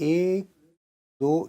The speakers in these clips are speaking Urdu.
1-2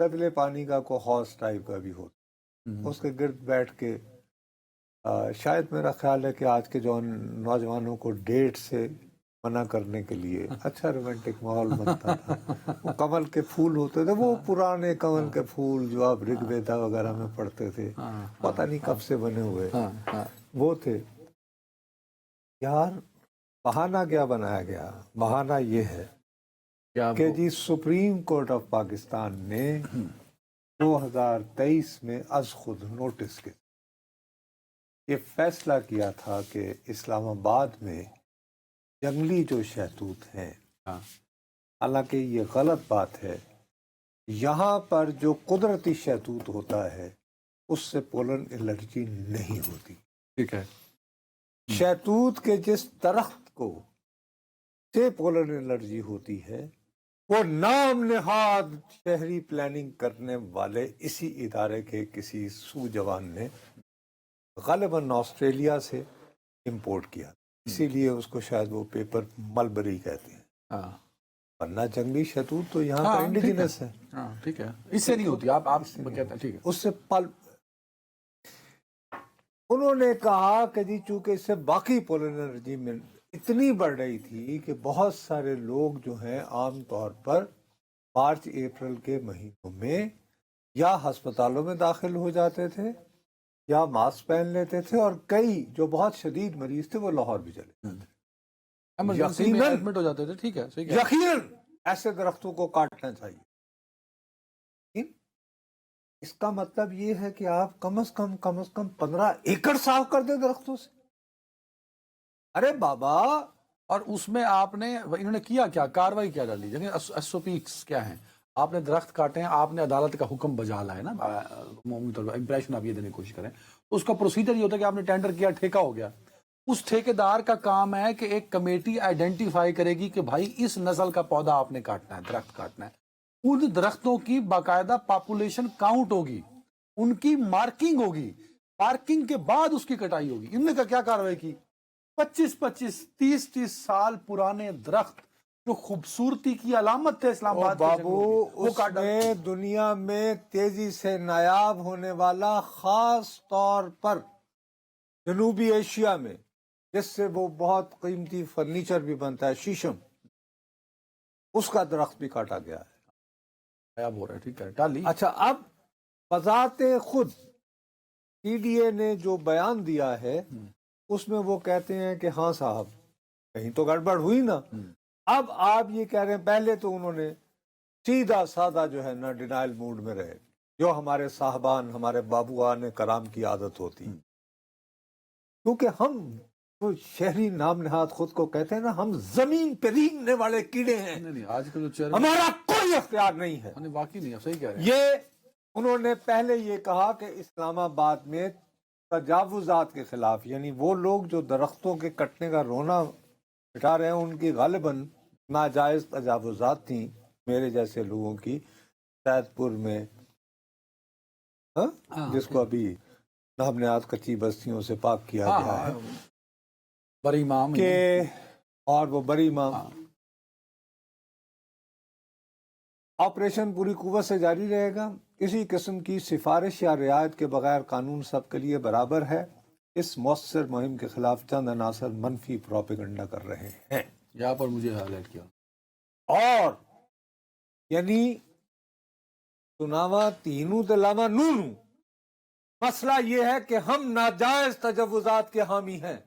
گدلے پانی کا کوئی حوض ٹائپ کا بھی ہوتا، اس کے گرد بیٹھ کے شاید میرا خیال ہے کہ آج کے جو نوجوانوں کو ڈیٹ سے منع کرنے کے لیے اچھا رومانٹک ماحول بنتا تھا. وہ کمل کے پھول ہوتے تھے، وہ پرانے کمل کے پھول جو آپ رگ ویدا وغیرہ میں پڑھتے تھے، پتہ نہیں کب سے بنے ہوئے وہ تھے. یار بہانہ کیا بنایا گیا؟ بہانہ یہ ہے کہ جی سپریم کورٹ آف پاکستان نے 2023 میں از خود نوٹس کے یہ فیصلہ کیا تھا کہ اسلام آباد میں جنگلی جو شہتوت ہیں، حالانکہ یہ غلط بات ہے، یہاں پر جو قدرتی شہتوت ہوتا ہے اس سے پولن الرجی نہیں ہوتی. ٹھیک ہے. شہتوت کے جس درخت کو سے پولن الرجی ہوتی ہے وہ نام نہاد شہری پلاننگ کرنے والے اسی ادارے کے کسی سوجوان نے غالباً آسٹریلیا سے امپورٹ کیا، اسی لیے اس کو شاید وہ پیپر ملبری کہتے ہیں. ورنہ جنگلی شہتوت تو یہاں کا انڈیجنس ہے. ٹھیک ہے، اس سے نہیں ہوتی. آپ کہتے ہیں ٹھیک ہے. اس سے انہوں نے کہا کہ جی چونکہ اس سے باقی پولن الرجی میں اتنی بڑھ رہی تھی کہ بہت سارے لوگ جو ہیں عام طور پر مارچ اپریل کے مہینوں میں یا ہسپتالوں میں داخل ہو جاتے تھے یا ماسک پہن لیتے تھے، اور کئی جو بہت شدید مریض تھے وہ لاہور بھی چلے جاتے تھے، ایمرجنسی میں ایڈمٹ ہو جاتے تھے. ٹھیک ہے، صحیح ہے. یقیناً ایسے درختوں کو کاٹنا چاہیے. اس کا مطلب یہ ہے کہ آپ کم از کم 15 ایکڑ صاف کر دیں درختوں سے. ارے بابا، اور اس میں آپ نے انہوں نے کیا کیا کاروائی کیا ڈالی؟ دیکھیں ایس او پیز کیا ہیں. آپ نے درخت کاٹے ہیں، آپ نے عدالت کا حکم بجا لایا نا، عمومی طور پر امپریشن آپ یہ دینے کی کوشش کریں. اس کا پروسیجر یہ ہوتا ہے کہ آپ نے ٹینڈر کیا، ٹھیکہ ہو گیا. اس ٹھیکیدار کا کام ہے کہ ایک کمیٹی آئیڈینٹیفائی کرے گی کہ بھائی اس نسل کا پودا آپ نے کاٹنا ہے، درخت کاٹنا ہے. ان درختوں کی باقاعدہ پاپولیشن کاؤنٹ ہوگی، ان کی مارکنگ ہوگی، مارکنگ کے بعد اس کی کٹائی ہوگی. انہوں نے کیا کاروائی کی؟ 25-30 سال پرانے درخت جو خوبصورتی کی علامت تھے اسلام آباد کے بابو، جنگلوں کی، وہ اس کاٹ ڈالے. میں دنیا میں تیزی سے نایاب ہونے والا، خاص طور پر جنوبی ایشیا میں، جس سے وہ بہت قیمتی فرنیچر بھی بنتا ہے، شیشم، اس کا درخت بھی کاٹا گیا ہے. غائب ہو رہا ہے. ٹھیک ہے، ٹالی. اچھا، اب بذات خود سی ڈی اے نے جو بیان دیا ہے اس میں وہ کہتے ہیں کہ ہاں صاحب کہیں تو گڑبڑ ہوئی نا. اب آپ یہ کہہ رہے ہیں، پہلے تو انہوں نے سیدھا سادہ جو ہے نا ڈینائل موڈ میں رہے، جو ہمارے صاحبان، ہمارے بابوان کرام کی عادت ہوتی، کیونکہ ہم تو شہری نام نہاد خود کو کہتے ہیں نا، ہم زمین پہ رینگنے والے کیڑے ہیں، نہیں، آج کل جو چیئر ہمارا کوئی اختیار نہیں ہے. واقعی نہیں، صحیح کہہ رہے ہیں. یہ انہوں نے پہلے یہ کہا کہ اسلام آباد میں تجاوزات کے خلاف، یعنی وہ لوگ جو درختوں کے کٹنے کا رونا مٹا رہے ہیں، ان کی غالباً ناجائز تجاوزات تھیں میرے جیسے لوگوں کی، سید پور میں، جس کو ابھی نام نہاد کچی بستیوں سے پاک کیا گیا ہے، بڑی امام کہ اور وہ بڑی امام. آپریشن پوری قوت سے جاری رہے گا. کسی قسم کی سفارش یا رعایت کے بغیر قانون سب کے لیے برابر ہے. اس مؤثر مہم کے خلاف چند عناصر منفی پروپیگنڈا کر رہے ہیں. یہاں پر مجھے ہائی لائٹ کیا، اور یعنی سناوا تینوں تلاوا نونو، مسئلہ یہ ہے کہ ہم ناجائز تجاوزات کے حامی ہیں،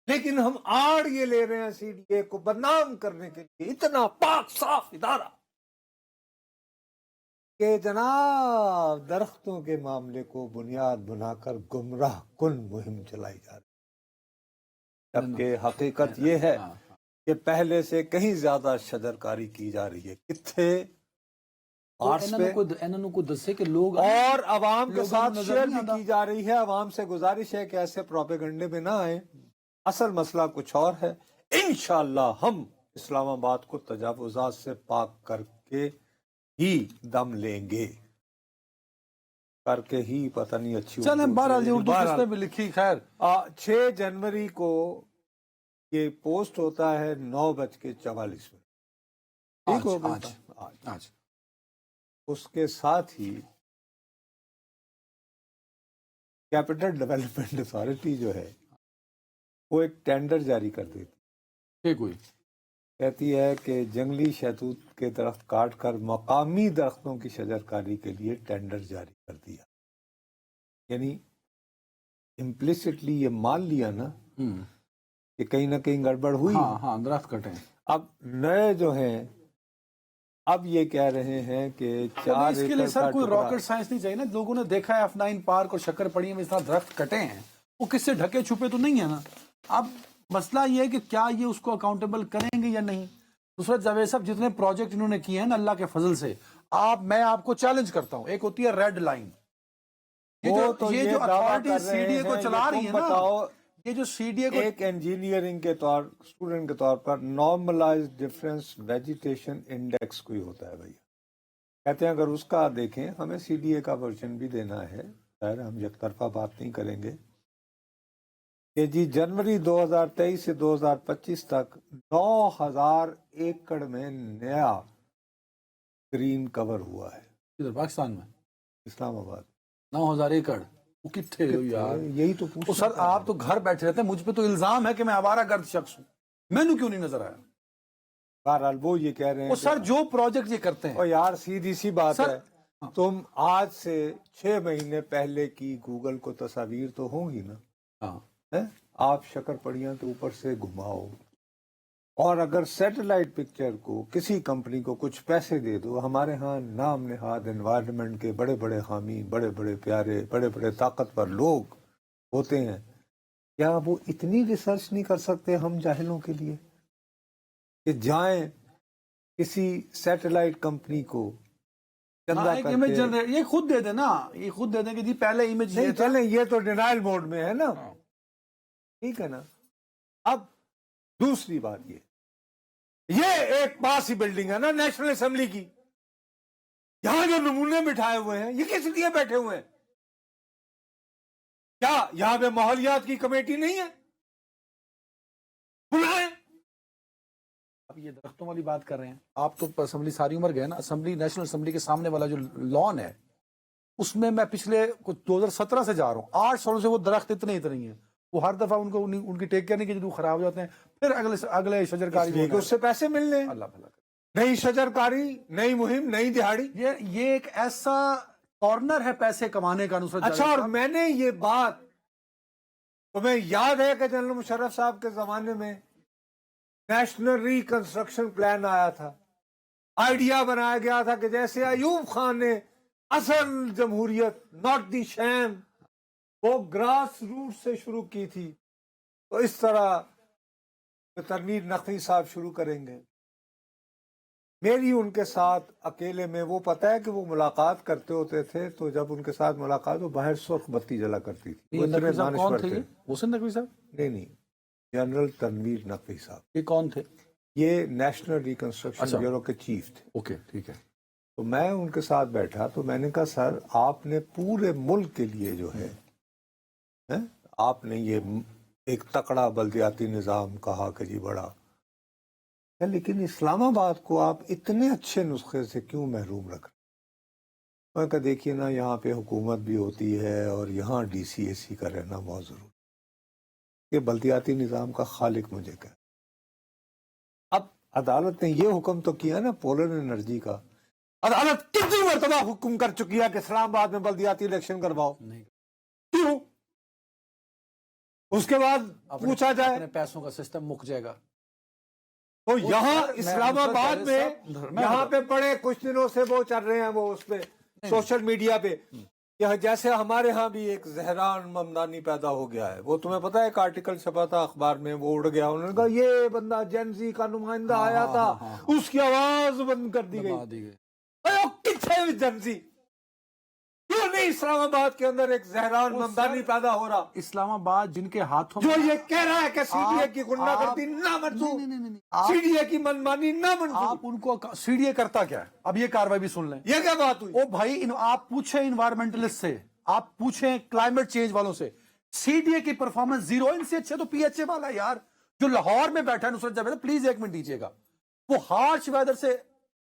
لیکن ہم آڑ یہ لے رہے ہیں سی ڈی اے کو بدنام کرنے کے لیے، اتنا پاک صاف ادارہ، کہ جناب درختوں کے معاملے کو بنیاد بنا کر گمراہ کن مہم چلائی جا رہی ہے، جبکہ حقیقت یہ ہے کہ پہلے سے کہیں زیادہ شجرکاری کی جا رہی ہے. کتنے آرٹس پہ، انہوں کو دسے کہ لوگ اور عوام کے ساتھ نظر شیئر نہیں بھی آتا. کی جا رہی ہے. عوام سے گزارش ہے کہ ایسے پروپیگنڈے میں نہ آئیں، اصل مسئلہ کچھ اور ہے. انشاءاللہ ہم اسلام آباد کو تجاوزات سے پاک کر کے ہی دم لیں گے، کر کے ہی، پتہ نہیں اچھی چلیں بہرحال اردو کس نے بھی لکھی. خیر، 6 جنوری کو یہ پوسٹ ہوتا ہے 9:44. ٹھیک ہو گیا آج اس کے ساتھ ہی کیپٹل ڈیولپمنٹ اتھارٹی جو ہے وہ ایک ٹینڈر جاری کر دیتی، کوئی کہتی ہے کہ جنگلی شہتوت کے درخت کاٹ کر مقامی درختوں کی شجرکاری کے لیے ٹینڈر جاری کر دیا. یعنی امپلیسٹلی یہ مان لیا نا کہ کہیں نہ کہیں گڑبڑ ہوئی. ہاں درخت کٹے. اب نئے جو ہیں اب یہ کہہ رہے ہیں کہ 4 اس کے لیے سر کوئی راکٹ سائنس نہیں چاہیے نا. لوگوں نے دیکھا ہے F9 پارک اور شکر پڑی میں اس طرح درخت کٹے ہیں، وہ کس سے ڈھکے چھپے تو نہیں ہے نا. اب مسئلہ یہ ہے کہ کیا یہ اس کو اکاؤنٹیبل کریں گے یا نہیں. نصرت جاوید صاحب جتنے پروجیکٹ انہوں نے کیے ہیں نا اللہ کے فضل سے، میں آپ کو چیلنج کرتا ہوں، ایک ہوتی ہے ریڈ لائن، یہ جو اتھارٹی سی ڈی اے کو چلا رہی ہے نا، یہ جو سی ڈی اے کو ایک انجینئرنگ کے طور اسٹوڈنٹ کے طور پر نارملائز ڈفرینس ویجیٹیشن انڈیکس کوئی ہوتا ہے بھیا. کہتے ہیں اگر اس کا دیکھیں، ہمیں سی ڈی اے کا ورژن بھی دینا ہے، خیر ہم یک طرفہ بات نہیں کریں گے، کہ جی جنوری 2023 سے 2025 تک 9000 ایکڑ میں نیا گرین کور ہوا ہے ادھر پاکستان میں اسلام آباد. 9000 ایکڑ وہ کتنے ہو یار. یہی تو وہ سر آپ تو گھر بیٹھے رہتے ہیں، مجھ پہ تو الزام ہے کہ میں آوارہ گرد شخص ہوں، مینو کیوں نہیں نظر آیا. بہرحال وہ یہ کہہ رہے ہیں وہ سر جو پروجیکٹ یہ کرتے ہیں، اور یار سیدھی سی بات سر ہے، تم آج سے 6 مہینے پہلے کی گوگل کو تصاویر تو ہوں گی نا، ہاں آپ شکر پڑیاں کے اوپر سے گھماؤ، اور اگر سیٹلائٹ پکچر کو کسی کمپنی کو کچھ پیسے دے دو، ہمارے ہاں نام نہاد انوائرمنٹ کے بڑے بڑے حامی، بڑے بڑے پیارے، بڑے بڑے طاقتور لوگ ہوتے ہیں، کیا وہ اتنی ریسرچ نہیں کر سکتے ہم جاہلوں کے لیے کہ جائیں کسی سیٹلائٹ کمپنی کو چندہ ایک کر امیج کے جنریٹ یہ خود دے دیں نا، یہ خود دے دیں کہ جی پہلے امیج نہیں یہ تھا. چلیں، یہ تو ڈینائل موڈ میں ہے نا، ٹھیک ہے نا. اب دوسری بات یہ ایک پاس ہی بلڈنگ ہے نا نیشنل اسمبلی کی، یہاں جو نمونے بٹھائے ہوئے ہیں یہ کس لیے بیٹھے ہوئے ہیں؟ کیا یہاں پہ ماحولیات کی کمیٹی نہیں ہے؟ بلائیں. اب یہ درختوں والی بات کر رہے ہیں آپ، تو اسمبلی ساری عمر گئے نا. اسمبلی نیشنل اسمبلی کے سامنے والا جو لان ہے اس میں پچھلے کچھ 2017 سے جا رہا ہوں، 8 سالوں سے وہ درخت اتنے ہی ہیں. وہ ہر دفعہ ان کی ٹیک کیئر نہیں کی، جو خراب ہو جاتے ہیں، پھر اگلے شجرکاری اس سے پیسے ملنے، اللہ بھلا نئی شجرکاری، نئی مہم، نئی دہاڑی. یہ ایک ایسا کارنر ہے پیسے کمانے کا. نصرت اچھا، اور میں نے یہ بات تمہیں یاد ہے کہ جنرل مشرف صاحب کے زمانے میں نیشنل ریکنسٹرکشن پلان آیا تھا، آئیڈیا بنایا گیا تھا کہ جیسے ایوب خان نے اصل جمہوریت ناٹ دی شیم وہ گراس روٹ سے شروع کی تھی، تو اس طرح تنویر نقوی صاحب شروع کریں گے. میری ان کے ساتھ اکیلے میں وہ پتہ ہے کہ وہ ملاقات کرتے ہوتے تھے، تو جب ان کے ساتھ ملاقات ہو باہر سرخ بتی جلا کرتی تھی. وہ اتنے دانشور تھے. حسین نقوی صاحب نہیں، جنرل تنویر نقوی صاحب. یہ کون تھے؟ یہ نیشنل ریکنسٹرکشن بیورو کے چیف تھے. اوکے ٹھیک ہے. تو میں ان کے ساتھ بیٹھا تو میں نے کہا سر آپ نے پورے ملک کے لیے جو ہے آپ نے یہ ایک تکڑا بلدیاتی نظام کہا کہ جی بڑا، لیکن اسلام آباد کو آپ اتنے اچھے نسخے سے کیوں محروم رکھ رہے ہیں؟ میں کہا دیکھیے نا، یہاں پہ حکومت بھی ہوتی ہے اور یہاں ڈی سی اے سی کا رہنا بہت ضروری. یہ بلدیاتی نظام کا خالق مجھے کہا. اب عدالت نے یہ حکم تو کیا نا پولر انرجی کا، عدالت کتنی مرتبہ حکم کر چکی ہے کہ اسلام آباد میں بلدیاتی الیکشن کرواؤ، کیوں؟ اس کے بعد پوچھا جائے اپنے پیسوں کا سسٹم مک جائے گا. تو یہاں اسلام آباد میں یہاں پہ پڑے کچھ دنوں سے وہ چل رہے ہیں، وہ اس پہ سوشل میڈیا پہ جیسے ہمارے ہاں بھی ایک زہران ممدانی پیدا ہو گیا ہے. وہ تمہیں پتا ہے ایک آرٹیکل چھپا تھا اخبار میں، وہ اڑ گیا، انہوں نے کہا یہ بندہ جین زی کا نمائندہ آیا تھا، اس کی آواز بند کر دی گئی. کتنے جین زی؟ کیوں نہیں اسلام آباد کے اندر ایک زہران ممدانی پیدا ہو رہا؟ اسلام آباد جن کے ہاتھوں جو یہ کہہ رہا ہے کہ سی ڈی اے کی غنڈہ گردی نہ منظور، سی ڈی اے کی منمانی نہ منظور. آپ ان کو سی ڈی اے کرتا کیا ہے؟ اب یہ کاروائی بھی سن لیں. یہ کیا بات ہوئی؟ او بھائی آپ پوچھیں انوائرمنٹلسٹ سے، آپ پوچھیں کلائمیٹ چینج والوں سے، سی ڈی اے کی پرفارمنس زیرو. ان سے اچھے تو پی ایچ اے والا یار جو لاہور میں بیٹھا ہے. نصرت جاوید پلیز ایک منٹ دیجیے گا. وہ ہارش ویدر سے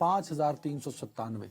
5397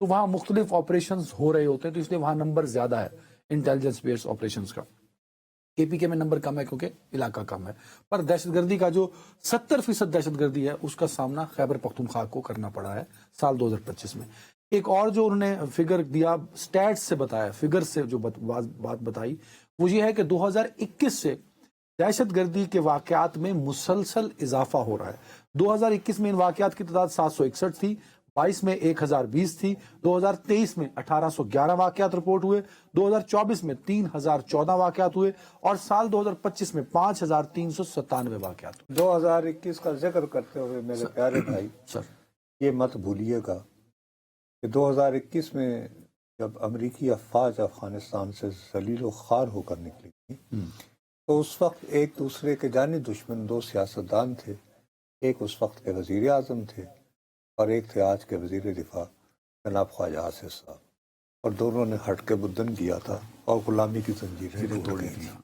تو وہاں مختلف آپریشنز ہو رہے ہوتے ہیں، تو اس لیے وہاں نمبر زیادہ ہے انٹیلیجنس بیسڈ آپریشنز کا. کے پی کے میں نمبر کم ہے کیونکہ علاقہ کم ہے. پر دہشت گردی کا جو 70% دہشت گردی ہے اس کا سامنا خیبر پختونخوا کو کرنا پڑا ہے سال 2025 میں. ایک اور جو انہوں نے فگر دیا، سٹیٹس سے بتایا، فگر سے جو بات بتائی، وہ یہ ہے کہ 2021 سے دہشت گردی کے واقعات میں مسلسل اضافہ ہو رہا ہے. 2021 میں ان واقعات کی تعداد 761 تھی، 22 میں 1020 تھی، 2023 میں 1811 واقعات رپورٹ ہوئے، 2024 میں 3014 واقعات ہوئے، اور سال 2025 میں 5397 واقعات ہوئے. 2021 کا ذکر کرتے ہوئے میرے پیارے بھائی سر یہ مت بھولیے گا کہ 2021 میں جب امریکی افواج افغانستان سے ذلیل و خوار ہو کر نکلی تھی تو اس وقت ایک دوسرے کے جانی دشمن دو سیاستدان تھے. ایک اس وقت کے وزیر اعظم تھے اور ایک تھے آج کے وزیر دفاع جناب خواجہ آصف صاحب، اور دونوں نے ہٹ کے بدن کیا تھا اور غلامی کی زنجیریں توڑ دی تھیں.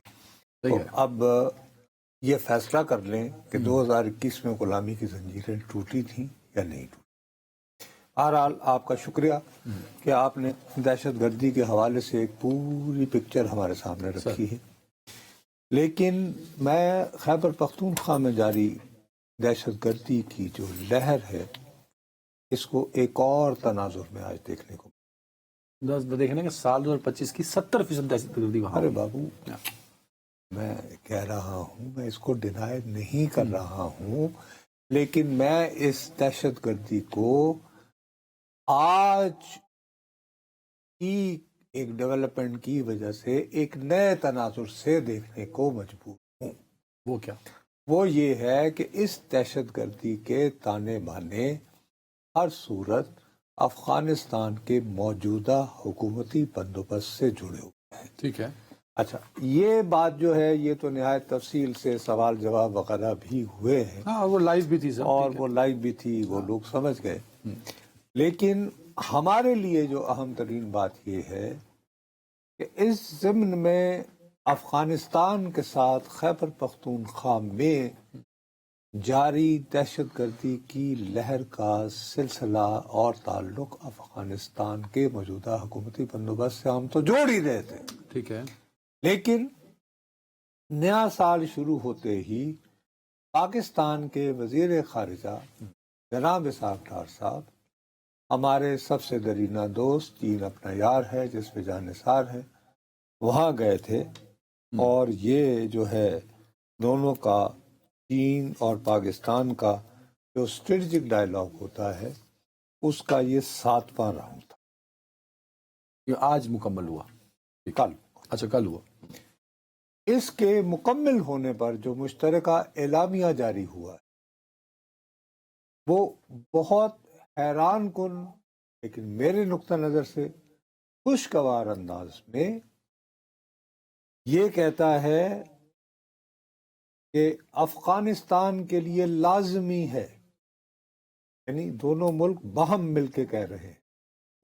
تو اب یہ فیصلہ کر لیں کہ 2021 میں غلامی کی زنجیریں ٹوٹی تھیں یا نہیں ٹوٹی. بہرحال آپ کا شکریہ کہ آپ نے دہشت گردی کے حوالے سے ایک پوری پکچر ہمارے سامنے رکھی ہے. لیکن میں خیبر پختونخوا میں جاری دہشت گردی کی جو لہر ہے اس کو ایک اور تناظر میں آج دیکھنے کو. دیکھنے کہ سال 2025 کی 70% دہشت گردی وہاں. ارے بابو میں کہہ رہا ہوں، میں اس کو ڈینائی نہیں کر رہا ہوں، لیکن میں اس دہشت گردی کو آج کی ایک ڈیولپمنٹ کی وجہ سے ایک نئے تناظر سے دیکھنے کو مجبور ہوں. وہ کیا؟ وہ یہ ہے کہ اس دہشت گردی کے تانے بانے ہر صورت افغانستان کے موجودہ حکومتی بندوبست سے جڑے ہوئے ہیں. ٹھیک ہے. اچھا، یہ بات جو ہے یہ تو نہایت تفصیل سے سوال جواب وغیرہ بھی ہوئے ہیں، ہاں وہ لائیو بھی تھی سر، اور وہ لائیو بھی تھی، وہ لوگ سمجھ گئے. لیکن ہمارے لیے جو اہم ترین بات یہ ہے کہ اس ضمن میں افغانستان کے ساتھ خیبر پختونخوا میں جاری دہشت گردی کی لہر کا سلسلہ اور تعلق افغانستان کے موجودہ حکومتی بندوبست سے ہم تو جوڑ ہی رہے تھے. ٹھیک ہے. لیکن نیا سال شروع ہوتے ہی پاکستان کے وزیر خارجہ جناب اسحاق ڈار صاحب، ہمارے سب سے درینہ دوست، چین اپنا یار ہے جس پہ جان نثار ہے، وہاں گئے تھے. اور یہ جو ہے دونوں کا، چین اور پاکستان کا جو اسٹریٹجک ڈائلاگ ہوتا ہے اس کا یہ 7واں راؤنڈ تھا. یہ آج مکمل ہوا؟ کل. اچھا کل ہوا. اس کے مکمل ہونے پر جو مشترکہ اعلامیہ جاری ہوا ہے وہ بہت حیران کن لیکن میرے نقطہ نظر سے خوشگوار انداز میں یہ کہتا ہے کہ افغانستان کے لیے لازمی ہے، یعنی دونوں ملک باہم مل کے کہہ رہے ہیں،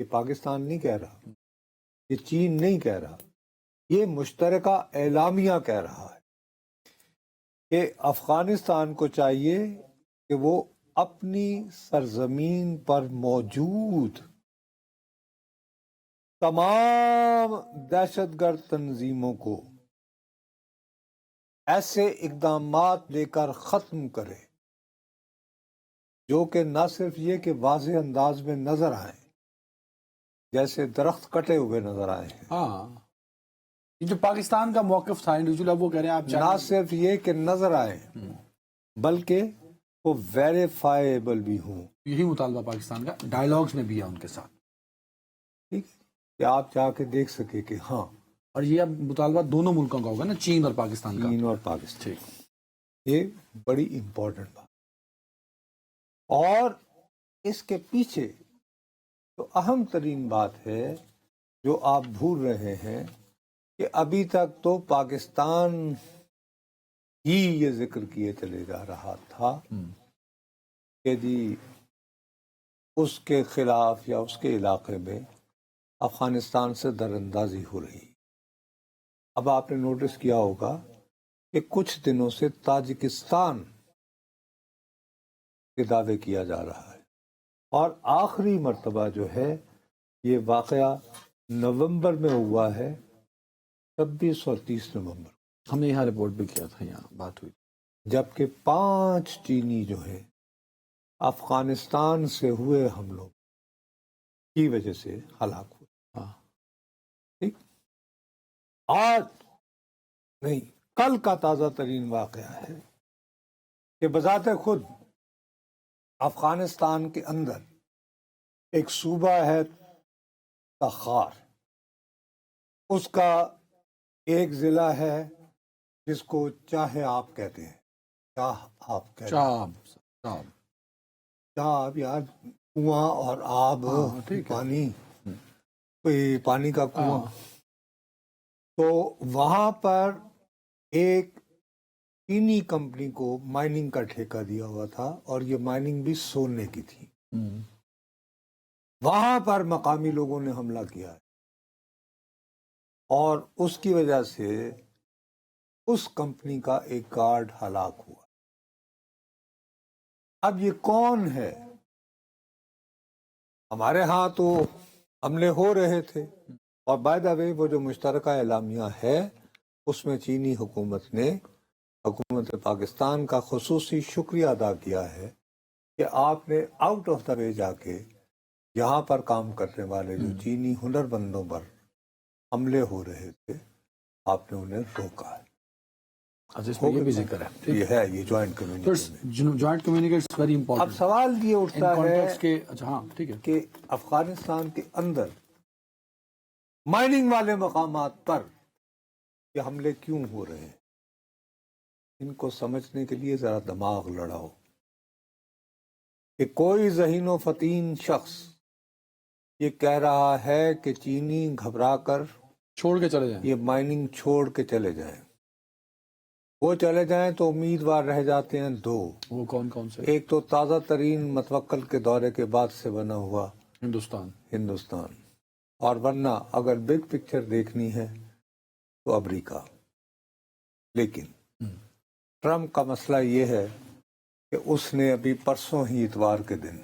یہ پاکستان نہیں کہہ رہا، یہ چین نہیں کہہ رہا، یہ مشترکہ اعلامیہ کہہ رہا ہے کہ افغانستان کو چاہیے کہ وہ اپنی سرزمین پر موجود تمام دہشت گرد تنظیموں کو ایسے اقدامات لے کر ختم کرے جو کہ نہ صرف یہ کہ واضح انداز میں نظر آئے، جیسے درخت کٹے ہوئے نظر آئے ہیں. ہاں یہ جو پاکستان کا موقف تھا انڈیویجول، اب وہ کہہ رہے ہیں آپ نہ صرف یہ کہ نظر آئے بلکہ وہ ویریفائیبل بھی ہوں. یہی مطالبہ پاکستان کا ڈائلاگز میں بھی ہے ان کے ساتھ، ٹھیک، کہ آپ جا کے دیکھ سکے کہ ہاں. اور یہ اب مطالبہ دونوں ملکوں کا ہوگا نا، چین اور پاکستان کا. چین اور پاکستان، ٹھیک. یہ بڑی امپورٹنٹ بات. اور اس کے پیچھے جو اہم ترین بات ہے جو آپ بھول رہے ہیں کہ ابھی تک تو پاکستان ہی یہ ذکر کیے چلے جا رہا تھا کہ جی اس کے خلاف یا اس کے علاقے میں افغانستان سے در اندازی ہو رہی. اب آپ نے نوٹس کیا ہوگا کہ کچھ دنوں سے تاجکستان کے دعوے کیا جا رہا ہے، اور آخری مرتبہ جو ہے یہ واقعہ نومبر میں ہوا ہے، 26 اور 30 نومبر، ہم نے یہاں رپورٹ بھی کیا تھا، یہاں بات ہوئی. جبکہ 5 چینی جو ہے افغانستان سے ہوئے حملوں کی وجہ سے ہلاک ہوئے. ہاں. ٹھیک، آج نہیں، کل کا تازہ ترین واقعہ ہے کہ بذات خود افغانستان کے اندر ایک صوبہ ہے تخار، اس کا ایک ضلع ہے جس کو چاہے آپ کہتے ہیں، چاہ آپ کہتے ہیں، شام چاہ یار، کنواں اور آب، ہاں، ٹھیک ہے. پانی، کوئی پانی کا کنواں. ہاں. تو وہاں پر ایک چینی کمپنی کو مائننگ کا ٹھیکہ دیا ہوا تھا، اور یہ مائننگ بھی سونے کی تھی. وہاں پر مقامی لوگوں نے حملہ کیا ہے، اور اس کی وجہ سے اس کمپنی کا ایک گارڈ ہلاک ہوا. اب یہ کون ہے؟ ہمارے ہاں تو حملے ہو رہے تھے، اور بائی دا وے وہ جو مشترکہ اعلامیہ ہے اس میں چینی حکومت نے حکومت پاکستان کا خصوصی شکریہ ادا کیا ہے کہ آپ نے آؤٹ آف دا وے جا کے یہاں پر کام کرنے والے جو چینی ہنر مندوں پر حملے ہو رہے تھے، آپ نے انہیں روکا ہے. اچھا، اس میں یہ بھی ذکر ہے. یہ ہے، یہ جوائنٹ کمیونٹی میں. جوائنٹ کمیونیکیٹ ویری اب امپورٹنٹ سوال یہ اٹھتا ہے کے. اچھا ہاں ٹھیک ہے. کہ افغانستان کے اندر مائننگ والے مقامات پر یہ حملے کیوں ہو رہے ہیں؟ ان کو سمجھنے کے لیے ذرا دماغ لڑاؤ کہ کوئی ذہین و فطین شخص یہ کہہ رہا ہے کہ چینی گھبرا کر چھوڑ کے چلے جائیں. یہ مائننگ چھوڑ کے چلے جائیں. وہ چلے جائیں تو امیدوار رہ جاتے ہیں دو. وہ کون سے؟ ایک تو تازہ ترین متوکل کے دورے کے بعد سے بنا ہوا ہندوستان، اور ورنہ اگر بگ پکچر دیکھنی ہے تو امریکہ. لیکن ٹرمپ کا مسئلہ یہ ہے کہ اس نے ابھی پرسوں ہی اتوار کے دن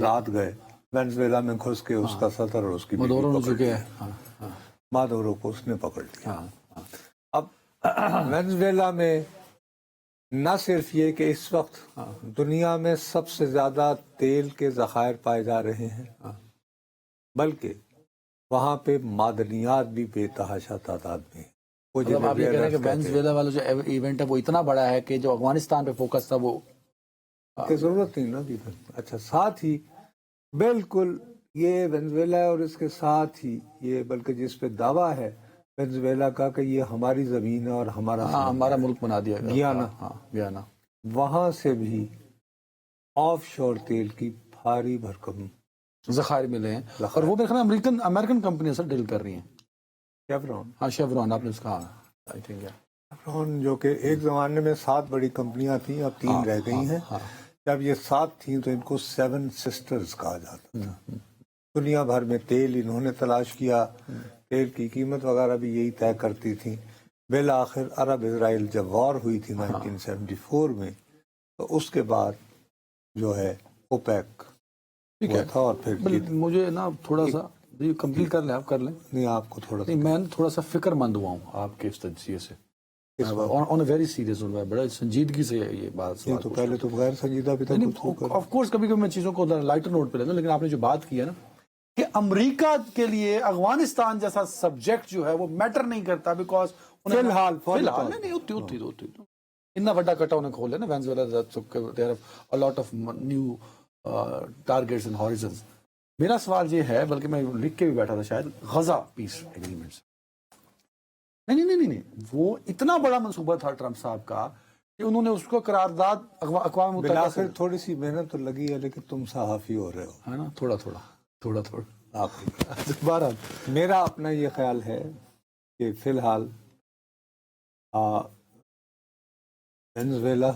رات گئے وینزویلا میں گھس کے اس کا صدر اور اس کی بیوی پکڑ لیا. مادورو کو اس نے پکڑ لیا. اب وینزویلا میں نہ صرف یہ کہ اس وقت دنیا میں سب سے زیادہ تیل کے ذخائر پائے جا رہے ہیں، بلکہ وہاں پہ معدنیات بھی بے تحاشا تعداد میں ہیں. مطلب آپ یہ کہہ رہے ہیں کہ وینزویلا والا جو ایونٹ ہے وہ اتنا بڑا ہے کہ جو افغانستان پہ فوکس تھا وہ کی ضرورت نہیں نا. اچھا، ساتھ ہی بالکل یہ وینزویلا ہے، اور اس کے ساتھ ہی یہ بلکہ جس پہ دعویٰ ہے وینزویلا کا کہ یہ ہماری زمین ہے اور ہمارا ملک بنا دیا گیانا، وہاں سے بھی آف شور تیل کی بھاری بھرکم ذخائر ملے ہیں. اور وہ میرے خیال امریکن کمپنیاں سر ڈیل کر رہی ہیں. شیورون آپ نے اس کا شیورون جو کہ ایک زمانے میں 7 بڑی کمپنیاں تھیں، اب 3 رہ گئی ہیں. جب یہ 7 تھیں تو ان کو 7 سسٹرز کہا جاتا تھا. دنیا بھر میں تیل انہوں نے تلاش کیا، تیل کی قیمت وغیرہ بھی یہی طے کرتی تھی. بالآخر عرب اسرائیل جب وار ہوئی تھی 1974 میں، تو اس کے بعد جو ہے اوپیک تھا. اور پھر مجھے نا تھوڑا سا کمپلیٹ کر لیں، آپ کر لیں. نہیں، آپ کو تھوڑا سا میں تھوڑا سا فکر مند ہوا ہوں آپ کے اس تجزیے سے، آن اے ویری سیریس، بڑا سنجیدگی سے یہ بات. تو پہلے تو غیر سنجیدہ بھی تھا. آف کورس کبھی کبھی میں چیزوں کو لائٹر نوٹ پہ لیتا ہوں، لیکن آپ نے جو بات کی ہے نا کہ امریکہ کے لیے افغانستان جیسا سبجیکٹ جو ہے وہ میٹر نہیں کرتا، بیکاز فی الحال نہیں ہوتی اتنا بڑا کٹا انہیں کھول لینا. Venezuela lot of new targets and horizons. میرا سوال یہ ہے، بلکہ میں لکھ کے بھی بیٹھا تھا شاید، غزہ پیس ایگریمنٹس. نہیں، وہ اتنا بڑا منصوبہ تھا ٹرمپ صاحب کا کہ انہوں نے اس کو قرارداد اقوام متحدہ سے. تھوڑی سی محنت تو لگی ہے، لیکن تم صحافی ہو رہے ہو، ہے نا، تھوڑا بہرحال میرا اپنا یہ خیال ہے کہ فی الحال وینزویلا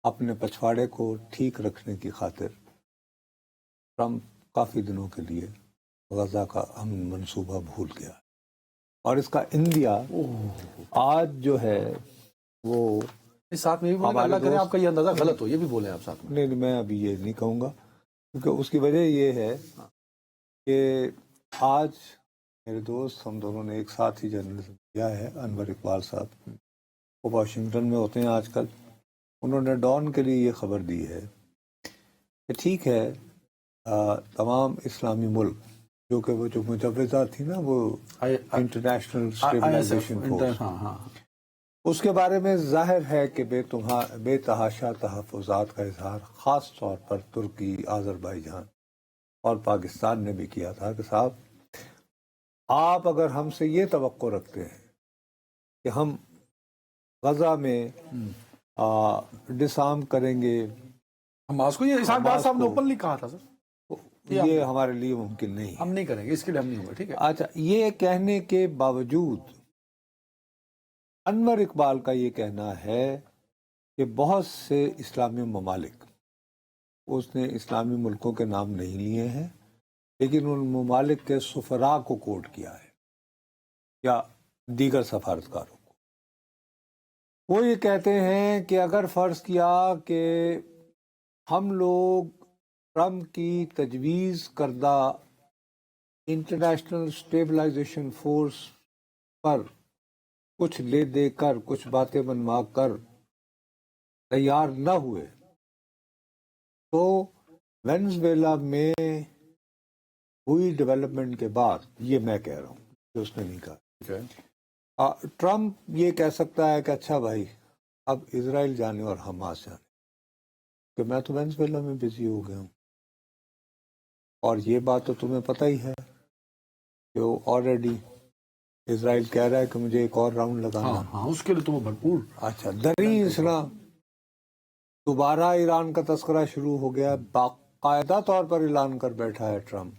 اپنے پچھواڑے کو ٹھیک رکھنے کی خاطر ٹرمپ کافی دنوں کے لیے غزہ کا امن منصوبہ بھول گیا، اور اس کا اندیا آج جو ہے وہ ساتھ میں بھی اللہ کرے آپ کا یہ اندازہ غلط ہو، یہ بھی بولیں آپ ساتھ میں. نہیں، میں ابھی یہ نہیں کہوں گا. کیونکہ اس کی وجہ یہ ہے کہ آج میرے دوست ہم دونوں نے ایک ساتھ ہی جرنلزم کیا ہے، انور اقبال صاحب، وہ واشنگٹن میں ہوتے ہیں آج کل، انہوں نے ڈان کے لیے یہ خبر دی ہے کہ ٹھیک ہے تمام اسلامی ملک جو کہ وہ جو مجوزہ تھی نا وہ انٹرنیشنل اسٹیبلائزیشن فورس، اس کے بارے میں ظاہر ہے کہ بے تحاشا تحفظات کا اظہار خاص طور پر ترکی، آذربائیجان اور پاکستان نے بھی کیا تھا کہ صاحب آپ اگر ہم سے یہ توقع رکھتے ہیں کہ ہم غزہ میں ڈسارم کریں گے حماس کو، یہ اسحاق ڈار صاحب نے اوپنلی کہا تھا سر، یہ ہمارے لیے ممکن نہیں ہے، ہم نہیں کریں گے، اس کے لیے ہم نہیں ہوں گے، ٹھیک ہے۔ اچھا، یہ کہنے کے باوجود انور اقبال کا یہ کہنا ہے کہ بہت سے اسلامی ممالک، اس نے اسلامی ملکوں کے نام نہیں لیے ہیں لیکن ان ممالک کے سفراء کو کوٹ کیا ہے یا دیگر سفارتکاروں کو، وہ یہ کہتے ہیں کہ اگر فرض کیا کہ ہم لوگ ٹرمپ کی تجویز کردہ انٹرنیشنل اسٹیبلائزیشن فورس پر کچھ لے دے کر، کچھ باتیں بنوا کر تیار نہ ہوئے تو وینزویلا میں ہوئی ڈیولپمنٹ کے بعد، یہ میں کہہ رہا ہوں کہ اس نے نہیں کہا، ٹرمپ یہ کہہ سکتا ہے کہ اچھا بھائی اب اسرائیل جانے اور حماس جانے، کہ میں تو وینزویلا میں بزی ہو گیا ہوں، اور یہ بات تو تمہیں پتہ ہی ہے کہ وہ آلریڈی اسرائیل کہہ رہا ہے کہ مجھے ایک اور راؤنڈ لگانا، ہاں اس کے لیے تو وہ بھرپور، اچھا دری اسنا دوبارہ ایران کا تذکرہ شروع ہو گیا، باقاعدہ طور پر اعلان کر بیٹھا ہے ٹرمپ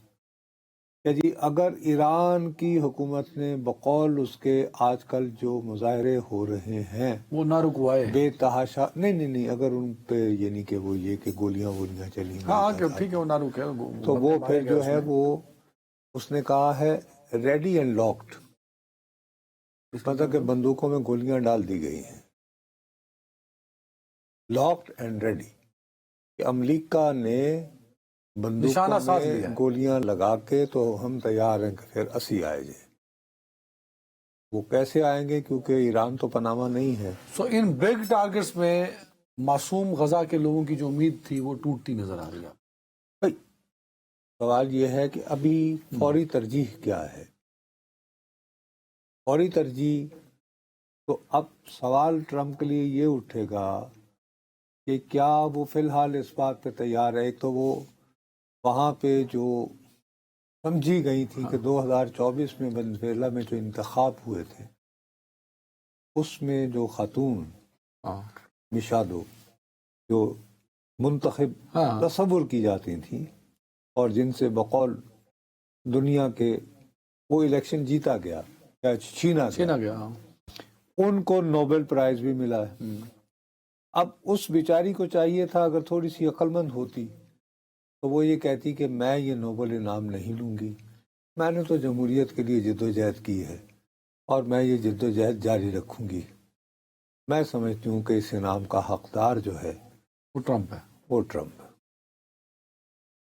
کہ جی اگر ایران کی حکومت نے بقول اس کے آج کل جو مظاہرے ہو رہے ہیں وہ نہ رکوائے، بے تحاشا، نہیں اگر ان پہ یعنی کہ وہ یہ کہ گولیاں چلیں گی، ہاں ٹھیک ہے وہ نہ رکے تو وہ پھر جو ہے وہ اس نے کہا ہے ریڈی اینڈ لاکڈ، مطلب کہ بندوقوں میں گولیاں ڈال دی گئی ہیں، لاکڈ اینڈ ریڈی، کہ امریکہ نے بندوقوں میں گولیاں لگا کے تو ہم تیار ہیں کہ پھر اسی آئے جائیں، وہ کیسے آئیں گے کیونکہ ایران تو پناما نہیں ہے۔ سو ان بگ ٹارگٹس میں معصوم غزہ کے لوگوں کی جو امید تھی وہ ٹوٹتی نظر آ رہی ہے۔ سوال یہ ہے کہ ابھی فوری ترجیح کیا ہے؟ فوری ترجیح تو اب سوال ٹرمپ کے لیے یہ اٹھے گا کہ کیا وہ فی الحال اس بات پہ تیار ہے، ایک تو وہ وہاں پہ جو سمجھی گئی تھی کہ 2024 میں وینزویلا میں جو انتخاب ہوئے تھے اس میں جو خاتون مشادو جو منتخب تصور کی جاتی تھیں اور جن سے بقول دنیا کے وہ الیکشن جیتا گیا یا چھینا گیا، ان کو نوبل پرائز بھی ملا ہے۔ اب اس بیچاری کو چاہیے تھا اگر تھوڑی سی عقل مند ہوتی تو وہ یہ کہتی کہ میں یہ نوبل انعام نہیں لوں گی، میں نے تو جمہوریت کے لیے جدوجہد کی ہے اور میں یہ جدوجہد جاری رکھوں گی، میں سمجھتی ہوں کہ اس انعام کا حقدار جو ہے وہ ٹرمپ ہے، وہ ٹرمپ ہے۔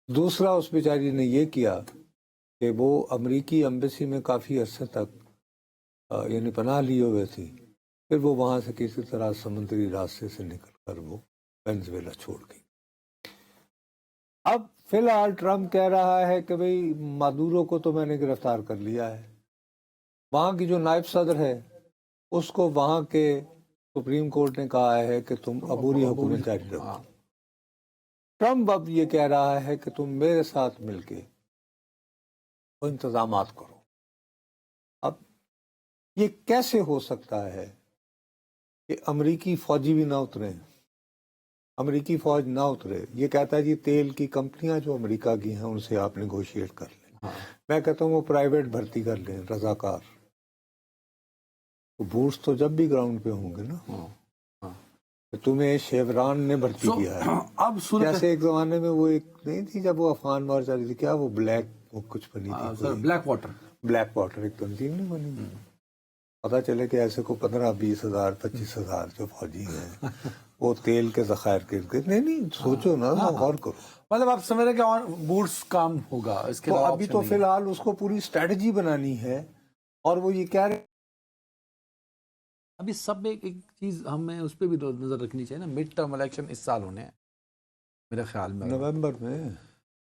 دوسرا اس بیچاری نے یہ کیا کہ وہ امریکی ایمبیسی میں کافی عرصے تک یعنی پناہ لیے ہوئے تھی، پھر وہ وہاں سے کسی طرح سمندری راستے سے نکل کر وہ وینزویلا چھوڑ گئی۔ اب فی الحال ٹرمپ کہہ رہا ہے کہ بھئی مادورو کو تو میں نے گرفتار کر لیا ہے، وہاں کی جو نائب صدر ہے اس کو وہاں کے سپریم کورٹ نے کہا ہے کہ تم عبوری حکومت جاری رکھو۔ ٹرمپ اب یہ کہہ رہا ہے کہ تم میرے ساتھ مل کے وہ انتظامات کرو۔ اب یہ کیسے ہو سکتا ہے کہ امریکی فوجی بھی نہ اترے، امریکی فوج نہ اترے؟ یہ کہتا ہے جی تیل کی کمپنیاں جو امریکہ کی ہیں ان سے آپ نیگوشیٹ کر لیں، میں کہتا ہوں وہ پرائیویٹ بھرتی کر لیں، رضاکار، بوٹس تو جب بھی گراؤنڈ پہ ہوں گے نا، تمہیں شیوران نے بھرتی کیا ہے۔ اب جیسے ایک زمانے میں وہ ایک نہیں تھی جب وہ افغان وار چل رہی تھی، کیا وہ بلیک وہ کچھ بنی تھی، بلیک واٹر ایک تنظیم نہیں بنی، پتہ چلے کہ ایسے کو 15-20 ہزار 25 ہزار جو فوجی ہیں وہ تیل کے ذخائر کے نہیں سوچو نا غور کرو. مطلب آپ سمجھ رہے ہیں کہ بوٹس کام ہوگا اس کے تو علاوہ ابھی option تو نہیں فی الحال اس کو پوری اسٹریٹجی بنانی ہے اور وہ یہ کہہ رہے ہے. ابھی سب ایک چیز ہمیں اس پہ بھی نظر رکھنی چاہیے نا, مڈ ٹرم الیکشن اس سال ہونے ہیں میرے خیال میں. نومبر میں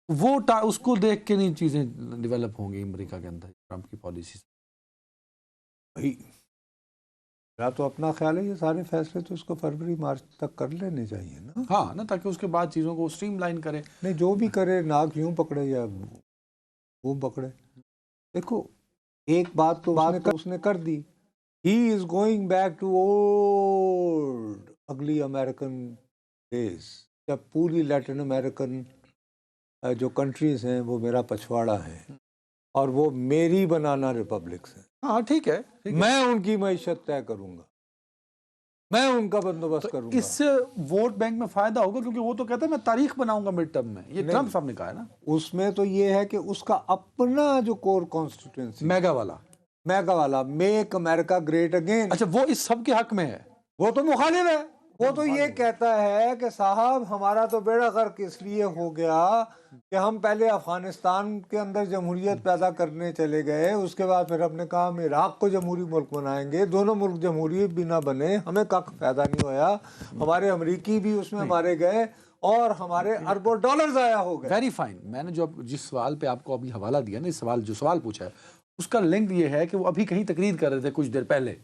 وہ اس کو دیکھ کے نہیں چیزیں ڈیولپ ہوں گی امریکہ کے اندر ٹرمپ کی پالیسی سے. بھائی میرا تو اپنا خیال ہے یہ سارے فیصلے تو اس کو فروری مارچ تک کر لینے چاہیے نا. ہاں نا, تاکہ اس کے بعد چیزوں کو اسٹریم لائن کرے. نہیں جو بھی کرے ناک یوں پکڑے یا وہ پکڑے. دیکھو ایک بات تو اس نے کر دی, he is going back to old ugly American days, جب پوری لیٹن امریکن جو کنٹریز ہیں وہ میرا پچھواڑا ہے اور وہ میری بنانا ریپبلکس ہیں. ہاں ٹھیک ہے, میں ان کی معیشت طے کروں گا, میں ان کا بندوبست کروں گا. اس سے ووٹ بینک میں فائدہ ہوگا کیونکہ وہ تو کہتا ہے میں تاریخ بناؤں گا مڈ ٹرم میں, یہ ٹرمپ صاحب نے کہا ہے نا. اس میں تو یہ ہے کہ اس کا اپنا جو کور کانسٹیٹوئنسی میگا والا میک امریکہ گریٹ اگین. اچھا وہ اس سب کے حق میں ہے. وہ تو مخالف ہے, وہ تو یہ کہتا ہے کہ صاحب ہمارا تو بیڑا غرق اس لیے ہو گیا کہ ہم پہلے افغانستان کے اندر جمہوریت پیدا کرنے چلے گئے, اس کے بعد پھر ہم نے کہا ہم عراق کو جمہوری ملک بنائیں گے, دونوں ملک جمہوری بھی نہ بنے, ہمیں کک پیدا نہیں ہویا, ہمارے امریکی بھی اس میں مارے گئے اور ہمارے اربوں ڈالر ضائع ہو گئے. Very fine. میں نے جو جس سوال پہ آپ کو ابھی حوالہ دیا نا, جو سوال پوچھا ہے اس کا لنک یہ ہے کہ وہ ابھی کہیں تقریر کر رہے تھے کچھ دیر پہلے,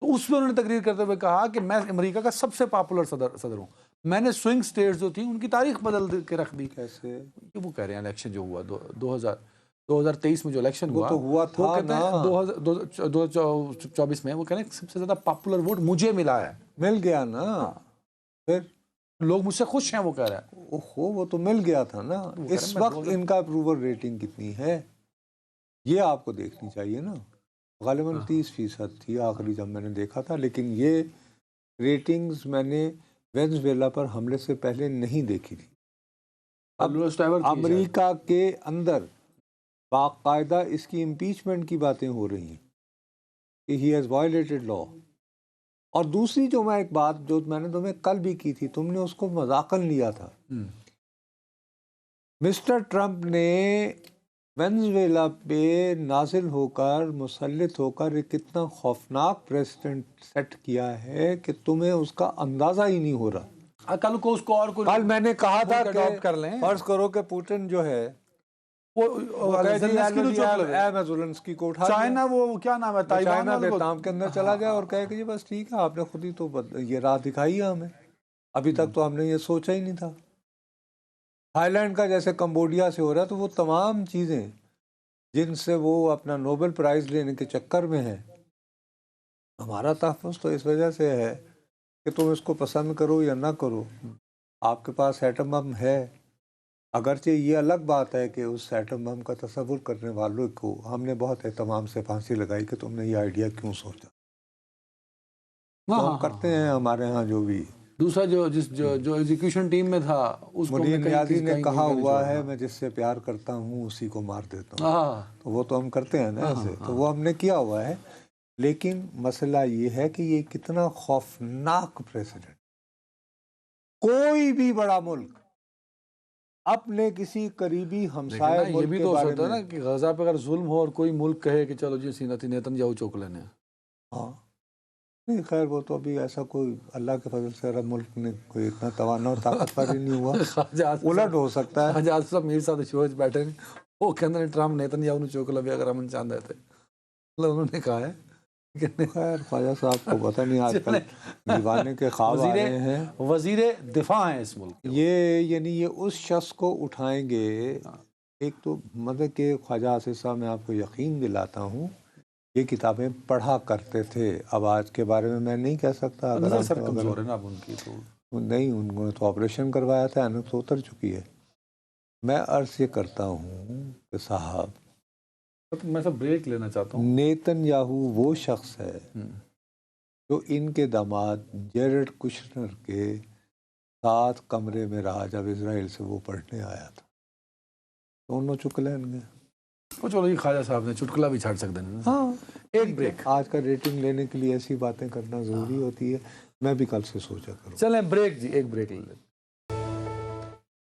تو اس میں انہوں نے تقریر کرتے ہوئے کہا کہ میں امریکہ کا سب سے پاپولر صدر ہوں, میں نے سوئنگ سٹیٹس جو تھیں ان کی تاریخ بدل کے رکھ دی. کیسے؟ وہ کہہ رہے ہیں الیکشن جو ہوا 2023 میں جو الیکشن وہ تو ہوا تھا وہ کہتے ہیں 2024 میں وہ کہہ رہے ہیں سب سے زیادہ پاپولر ووٹ مجھے ملا ہے. مل گیا نا, پھر لوگ مجھ سے خوش ہیں, وہ کہہ رہا ہے. اوہو وہ تو مل گیا تھا نا. اس وقت ان کا اپروول ریٹنگ کتنی ہے یہ آپ کو دیکھنی چاہیے نا. غالباً 30% تھی آخری جب میں نے دیکھا تھا, لیکن یہ ریٹنگز میں نے وینزویلا پر حملے سے پہلے نہیں دیکھی تھی. اب امریکہ کے اندر باقاعدہ اس کی امپیچمنٹ کی باتیں ہو رہی ہیں کہ ہی ہیز وائلیٹڈ لا. اور دوسری جو میں ایک بات جو میں نے تمہیں کل بھی کی تھی, تم نے اس کو مذاقاً لیا تھا. مسٹر ٹرمپ نے وینزویلا پہ نازل ہو کر مسلط ہو کر ایک کتنا خوفناک پریسیڈنٹ سیٹ کیا ہے کہ تمہیں اس کا اندازہ ہی نہیں ہو رہا. کل کو اس کو اور کل میں نے کہا تھا کہ کر لیں, فرض کرو کہ پوٹن جو ہے چائنا وہ کیا نام ہے چائنا ویتنام کے اندر چلا جائے اور کہے کہ جی بس ٹھیک ہے آپ نے خود ہی تو یہ راہ دکھائی ہے ہمیں, ابھی تک تو ہم نے یہ سوچا ہی نہیں تھا. تھائی لینڈ کا جیسے کمبوڈیا سے ہو رہا ہے, تو وہ تمام چیزیں جن سے وہ اپنا نوبل پرائز لینے کے چکر میں ہے, ہمارا تحفظ تو اس وجہ سے ہے کہ تم اس کو پسند کرو یا نہ کرو, آپ کے پاس ایٹم بم ہے. اگرچہ یہ الگ بات ہے کہ اس ایٹم بم کا تصور کرنے والوں کو ہم نے بہت اہتمام سے پھانسی لگائی کہ تم نے یہ آئیڈیا کیوں سوچا. ہم کرتے ہیں ہمارے ہاں جو بھی. دوسرا جو ایگزیکیوشن ٹیم میں تھا اس کو منیر نیازی نے کہا ہوا ہے میں جس سے پیار کرتا ہوں اسی کو مار دیتا ہوں, تو وہ تو ہم کرتے ہیں نا ایسے, تو وہ ہم نے کیا ہوا ہے. لیکن مسئلہ یہ ہے کہ یہ کتنا خوفناک پریسیڈنٹ. کوئی بھی بڑا ملک اپنے کسی قریبی ہمسائے یہ بھی تو ہو سکتا ہے نا کہ غزہ پہ اگر ظلم ہو اور کوئی ملک کہے کہ چلو جی نیتن یاہو چوک لینے. ہاں نہیں خیر وہ تو ابھی ایسا کوئی اللہ کے فضل سے عرب ملک نے کوئی اتنا توانا اور طاقتور ہی نہیں ہوا. الٹ ہو سکتا ہے. آج صاحب میر صاحب شوج بیٹھے وہ کہندے ٹرمپ نیتن یاہو چوک لوے اگر امن چاہتے تھے, انہوں نے کہا ہے. خیر خواجہ صاحب کو پتہ نہیں آج کل دیوانے کے خواب آ رہے ہیں. وزیر دفاع ہیں اس ملک یہ یعنی یہ اس شخص کو اٹھائیں گے. ایک تو مطلب کہ خواجہ آصف صاحب میں آپ کو یقین دلاتا ہوں یہ کتابیں پڑھا کرتے تھے. اب آج کے بارے میں نہیں کہہ سکتا, نہیں ان کو تو آپریشن کروایا تھا, انک تو اتر چکی ہے. میں عرض یہ کرتا ہوں کہ صاحب میں سب بریک لینا چاہتا ہوں. نیتن یاہو وہ شخص ہے جو ان کے داماد جیرڈ کشنر کے ساتھ کمرے میں رہا جب اسرائیل سے وہ پڑھنے آیا تھا. دونوں چکلین گئے. چلو جی خواجہ صاحب نے چٹکلا بھی چھاڑ سکتے ہیں. ہاں ایک بریک. آج کا ریٹنگ لینے کے لیے ایسی باتیں کرنا ضروری ہوتی ہے. میں بھی کل سے سوچا کروں. چلیں بریک جی، ایک بریک لے لیں.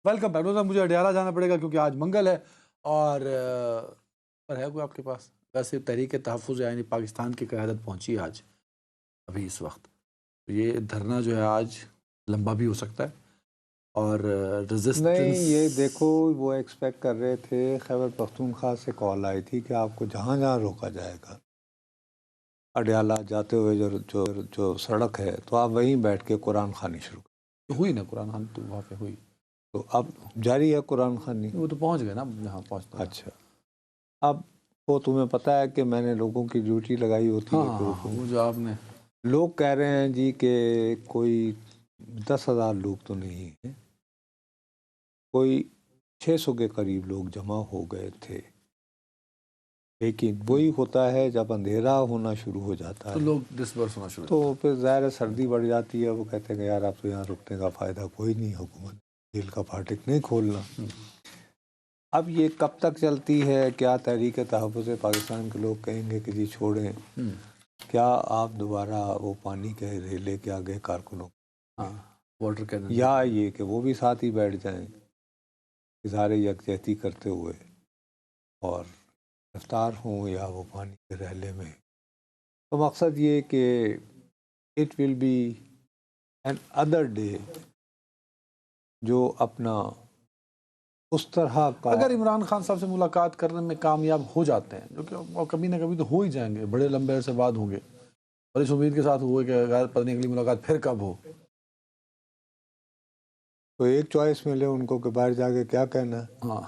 Welcome back. روزہ مجھے اڈیالہ جانا پڑے گا کیونکہ آج منگل ہے اور پر ہے کوئی آپ کے پاس؟ ویسے تحریک تحفظ یعنی پاکستان کی قیادت پہنچی آج ابھی اس وقت. یہ دھرنا جو ہے آج لمبا بھی ہو سکتا ہے اور ریزسٹنس. نہیں یہ دیکھو وہ ایکسپیکٹ کر رہے تھے، خیبر پختونخوا سے کال آئی تھی کہ آپ کو جہاں جہاں روکا جائے گا اڈیالہ جاتے ہوئے جو سڑک ہے تو آپ وہیں بیٹھ کے قرآن خوانی شروع کریں. ہوئی نا قرآن خوانی تو وہاں پہ ہوئی، تو اب جاری ہے قرآن خوانی. وہ تو پہنچ گئے نا جہاں پہنچتا ہے. اچھا اب وہ تمہیں پتہ ہے کہ میں نے لوگوں کی ڈیوٹی لگائی ہوتی ہے کہ ہاں وہ جو آپ نے لوگ کہہ رہے ہیں جی کہ کوئی 10,000 لوگ تو نہیں ہیں، کوئی 600 کے قریب لوگ جمع ہو گئے تھے، لیکن وہی ہوتا ہے جب اندھیرا ہونا شروع ہو جاتا تو ہے لوگ ڈسپرس ہونا شروع. تو پھر ظاہر ہے سردی بڑھ جاتی ہے. وہ کہتے ہیں کہ یار اب تو یہاں رکنے کا فائدہ کوئی نہیں، حکومت جیل کا پھاٹک نہیں کھولنا. اب یہ کب تک چلتی ہے؟ کیا تحریک تحفظ پاکستان کے لوگ کہیں گے کہ جی چھوڑیں؟ کیا آپ دوبارہ وہ پانی کے ریلے کے آگے کارکنوں واٹر کینن یا یہ کہ وہ بھی ساتھ ہی بیٹھ جائیں اظہار یکجہتی کرتے ہوئے اور گرفتار ہوں یا وہ پانی کے ریلے میں؟ تو مقصد یہ کہ it will be another day جو اپنا اس طرح کا. اگر عمران خان صاحب سے ملاقات کرنے میں کامیاب ہو جاتے ہیں، جو کہ کبھی نہ کبھی تو ہو ہی جائیں گے، بڑے لمبے عرصے بعد ہوں گے، اور اس امید کے ساتھ ہوئے کہ پتہ نہیں اگلی ملاقات پھر کب ہو. تو ایک چوائس ملے ان کو کہ باہر جا کے کیا کہنا ہے، ہاں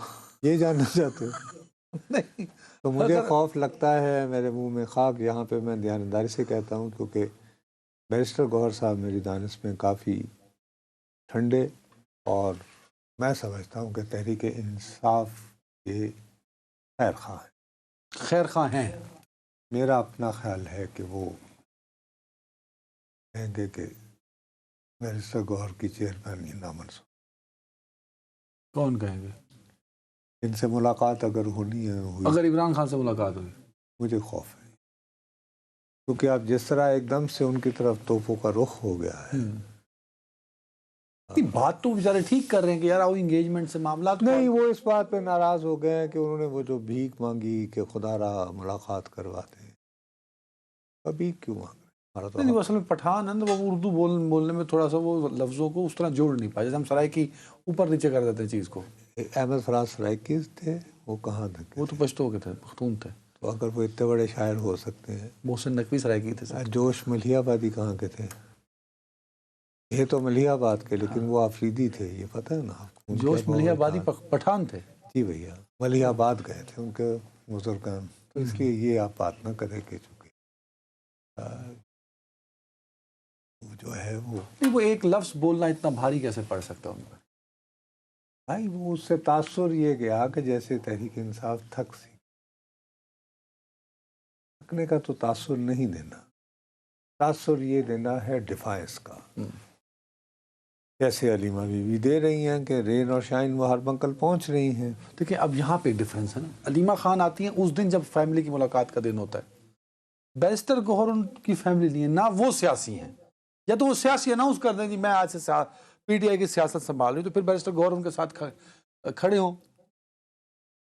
یہ جاننا چاہتے ہو؟ نہیں تو مجھے خوف لگتا ہے، میرے منہ میں خاک. یہاں پہ میں دیانتداری سے کہتا ہوں کیونکہ بیرسٹر گوہر صاحب میری دانش میں کافی ٹھنڈے اور میں سمجھتا ہوں کہ تحریک انصاف کے خیر خواہ ہیں. خیر خواہ ہیں. میرا اپنا خیال ہے کہ وہ کہیں گے کہ بیرسٹر گوہر کی چیئرمین یہ نامنظور. کون کہیں گے؟ ان سے ملاقات اگر ہونی ہے ہوئی، اگر عمران خان سے ملاقات ہوئی مجھے خوف ہے کیونکہ اب جس طرح ایک دم سے ان کی طرف توپوں کا رخ ہو گیا ہے. بات تو بیچارے ٹھیک کر رہے ہیں کہ یار وہ انگیجمنٹ سے معاملات نہیں، وہ اس بات پہ ناراض ہو گئے ہیں کہ انہوں نے وہ جو بھیک مانگی کہ خدا را ملاقات کروا دیں. ابھی کیوں مانگ رہے ہیں؟ نہیں، وہ اصل میں پٹھان ہے نا، وہ اردو بولنے میں تھوڑا سا وہ لفظوں کو اس طرح جوڑ نہیں پائے، جیسے ہم سرائکی اوپر نیچے کر دیتے ہیں چیز کو. احمد فراز سرائکی تھے، وہ کہاں تھے؟ وہ تو پشتو کے تھے، پختون تھے. تو اگر وہ اتنے بڑے شاعر ہو سکتے ہیں. محسن نقوی سرائکی تھے سر. جوش ملیح آبادی کہاں کے تھے؟ یہ تو ملیح آباد کے، لیکن وہ آفریدی تھے، یہ پتہ ہے نا آپ کو. جوش ملیح آبادی پٹھان تھے. جی بھیا، ملیح آباد گئے تھے ان کے بزرگان. تو اس لیے یہ آپ بات نہ کریں کہ چونکہ وہ جو ہے وہ ایک لفظ بولنا اتنا بھاری کیسے پڑ سکتا ہے ان پر؟ بھائی وہ اس سے تاثر یہ گیا کہ جیسے تحریک انصاف تھک سی. تھکنے کا تو تاثر نہیں دینا، تاثر یہ دینا ہے ڈیفائنس کا. جیسے علیمہ بی بی دے رہی ہیں کہ رین اور شائن وہ ہر بنکل پہنچ رہی ہیں. دیکھیں اب یہاں پہ ڈیفرنس ہے نا. علیمہ خان آتی ہیں اس دن جب فیملی کی ملاقات کا دن ہوتا ہے. بیرسٹر گوہر ان کی فیملی نہیں ہے، نہ وہ سیاسی ہیں. یا تو وہ سیاسی اناؤنس کر دیں جی میں آج سے پی ٹی آئی کی سیاست سنبھال رہی ہوں، تو پھر بیرسٹر گوہر ان کے ساتھ کھڑے ہوں.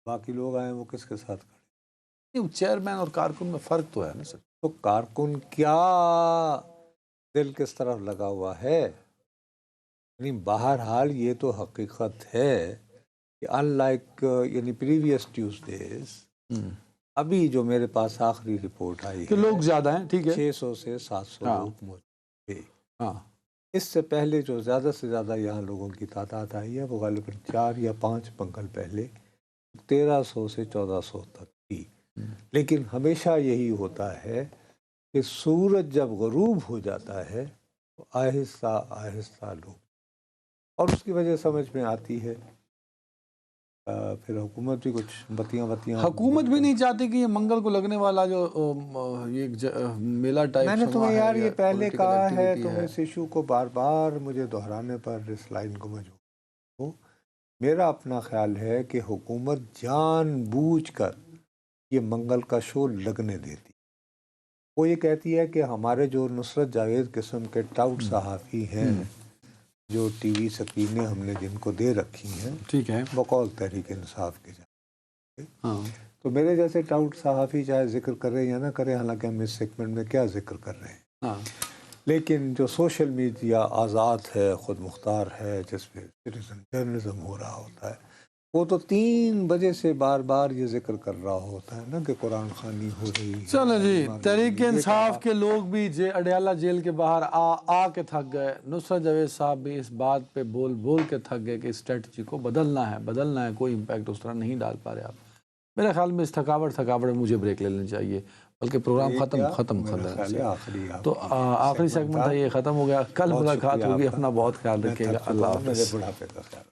باقی لوگ آئے وہ کس کے ساتھ کھڑے؟ چیئرمین اور کارکن میں فرق تو ہے نا سر. تو کارکن کیا دل کس طرف لگا ہوا ہے؟ یعنی بہرحال یہ تو حقیقت ہے کہ ان لائک یعنی پریویس ٹیوزڈیز ابھی جو میرے پاس آخری رپورٹ آئی کہ لوگ زیادہ ہیں، ٹھیک ہے، 600 سے 700 لوگ موجود تھے. ہاں اس سے پہلے جو زیادہ سے زیادہ یہاں لوگوں کی تعداد آئی ہے وہ غالباً 4 یا 5 منگل پہلے 1300 سے 1400 تک تھی. لیکن ہمیشہ یہی ہوتا ہے کہ سورج جب غروب ہو جاتا ہے تو آہستہ آہستہ لوگ، اور اس کی وجہ سمجھ میں آتی ہے. پھر حکومت بھی کچھ بتیاں حکومت بھی نہیں چاہتی کہ یہ منگل کو لگنے والا جو یہ میلہ ٹائپ میں نے تمہیں یار یہ پہلے کہا ہے، تم اس ایشو کو بار بار مجھے دہرانے پر اس لائن کو مجبور ہو. میرا اپنا خیال ہے کہ حکومت جان بوجھ کر یہ منگل کا شو لگنے دیتی. وہ یہ کہتی ہے کہ ہمارے جو نصرت جاوید قسم کے ٹاؤٹ صحافی ہیں جو ٹی وی سکینیں ہم نے جن کو دے رکھی ہیں ٹھیک ہے بقول تحریک انصاف کی جائے، ہاں تو میرے جیسے ٹاؤٹ صحافی چاہے ذکر کریں یا نہ کریں، حالانکہ ہم اس سیگمنٹ میں کیا ذکر کر رہے ہیں، ہاں لیکن جو سوشل میڈیا آزاد ہے، خود مختار ہے، جس پہ سٹیزن جرنلزم ہو رہا ہوتا ہے، وہ تو 3 بجے سے بار بار یہ ذکر کر رہا ہوتا ہے نا کہ قرآن خوانی ہو رہی ہے۔ چلو جی، تحریک یہ انصاف کے لوگ بھی اڈیالہ جیل کے باہر آ کے تھک گئے، نصرت جاوید صاحب بھی اس بات پہ بول کے تھک گئے کہ اسٹریٹجی کو بدلنا ہے، کوئی امپیکٹ اس طرح نہیں ڈال پا رہے آپ۔ میرے خیال میں اس تھکاوٹ میں مجھے بریک لے لینی چاہیے، بلکہ پروگرام ختم تو آخری سیگمنٹ ہے یہ ختم ہو گیا، کل ملاقات ہوگی، اپنا بہت خیال رکھیے گا، اللہ حافظ۔ بڑھاپے کا خیال